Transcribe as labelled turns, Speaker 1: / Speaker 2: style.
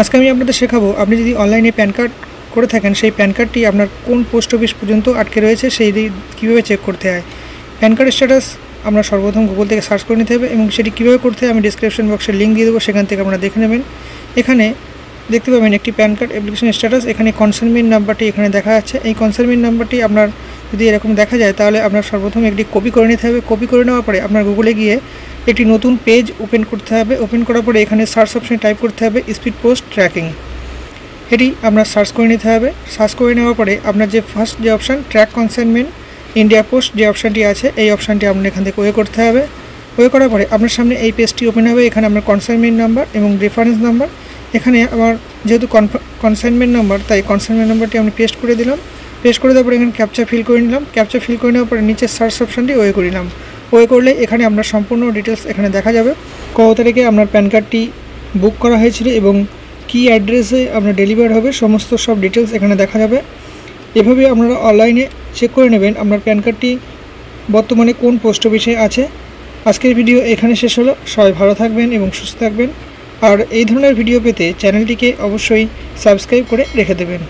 Speaker 1: আজকে আমি আপনাদের শেখাবো আপনি যদি অনলাইনে প্যান কার্ড করে থাকেন সেই প্যান কার্ডটি আপনার কোন পোস্ট অফিস পর্যন্ত আটকে রয়েছে সেই কীভাবে চেক করতে হয়। প্যান কার্ডের স্ট্যাটাস আমরা সর্বপ্রথম গুগল থেকে সার্চ করে নিতে হবে এবং সেটি কীভাবে করতে হয় আমি ডিসক্রিপশন বক্সে লিঙ্ক দিয়ে দেবো, সেখান থেকে আপনারা দেখে নেবেন। এখানে দেখতে পাবেন একটি প্যান কার্ড অ্যাপ্লিকেশন স্ট্যাটাস, এখানে কনসার্নমেন্ট নাম্বারটি এখানে দেখা যাচ্ছে। এই কনসার্নমেন্ট নাম্বারটি আপনার যদি এরকম দেখা যায় তাহলে আপনার সর্বপ্রথম একটি কপি করে নিতে হবে। কপি করে নেওয়ার পরে আপনার গুগলে গিয়ে একটি নতুন পেজ ওপেন করতে হবে। ওপেন করার পরে এখানে সার্চ অপশনে টাইপ করতে হবে স্পিড পোস্ট ট্র্যাকিং। এটি আপনার সার্চ করে নিতে হবে। সার্চ করে নেওয়ার পরে আপনার যে ফার্স্ট যে option track consignment India post যে অপশানটি আছে এই অপশানটি আপনার এখান থেকে ওয়ে করতে হবে। ওয়ে করার পরে আপনার সামনে এই পেজটি ওপেন হবে। এখানে আপনার কনসাইনমেন্ট নাম্বার এবং রেফারেন্স নাম্বার, এখানে আমার যেহেতু কনসাইনমেন্ট নাম্বার তাই কনসাইনমেন্ট নাম্বারটি আমি পেস্ট করে দিলাম। পেস্ট করে দেওয়ার পরে এখানে ক্যাপচা ফিল করে নিলাম। ক্যাপচা ফিল করে নেওয়ার পরে নিচে সার্চ অপশানটি ওয়ে করে নিলাম। ওয়ে করলে এখানে আপনার সম্পূর্ণ ডিটেলস এখানে দেখা যাবে, কত তারিখে আপনার প্যান কার্ডটি বুক করা হয়েছিল এবং কী অ্যাড্রেসে আপনার ডেলিভার হবে সমস্ত সব ডিটেলস এখানে দেখা যাবে। এভাবে আপনারা অনলাইনে চেক করে নেবেন আপনার প্যান কার্ডটি বর্তমানে কোন পোস্ট অফিসে আছে। আজকের ভিডিও এখানে শেষ হলো। সবাই ভালো থাকবেন এবং সুস্থ থাকবেন, আর এই ধরনের ভিডিও পেতে চ্যানেলটিকে অবশ্যই সাবস্ক্রাইব করে রেখে দেবেন।